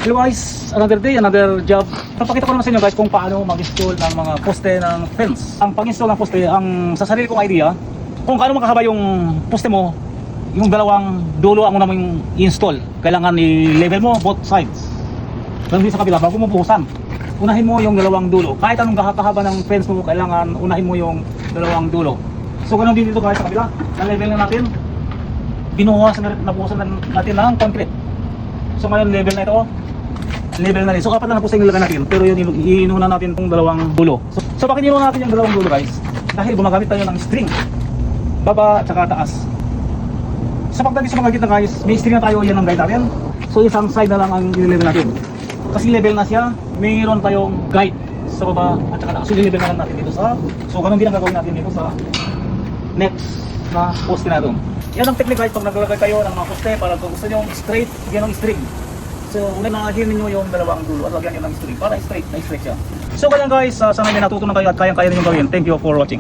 Hello guys, another day, another job. Papakita ko naman sa inyo guys kung paano mag-install ng mga poste ng fence. Ang pag-install ng poste, ang sa sarili kong idea, kung paano makahaba yung poste mo, yung dalawang dulo ang una mo yung i-install. Kailangan i-level mo both sides. Ganun din sa kabila, bago mo buhusan. Unahin mo yung dalawang dulo. Kahit anong kahaba ng fence mo, kailangan unahin mo yung dalawang dulo. So ganun din dito guys sa kabila, na-level na natin. Binuhusan natin ng concrete. So ngayon level na ito. Level na rin. So apat na po sa inilagay natin. Pero yun iinuna natin itong dalawang dulo. So bakit inuna natin yung dalawang dulo guys? Dahil gumagamit tayo ng string. Baba at saka taas. Sa pagdating sa mga gitna guys, may string na tayo, yan ang guide natin. So isang side na lang ang i-level natin. Kasi level na siya, mayroon tayong guide sa baba at saka taas. So i-level na lang natin dito sa. So ganun din ang gagawin natin dito sa next na poste na doon. Yan ang technique guys pag naglalagay kayo ng mga poste para kung gusto nyo straight, yan ang string. So, una nakahirin nyo yung dalawang dulo at lagyan nyo ng string para straight, na straight siya. So, ganyan guys, sana may natutunan kayo at kayang-kaya ninyong gawin. Thank you for watching.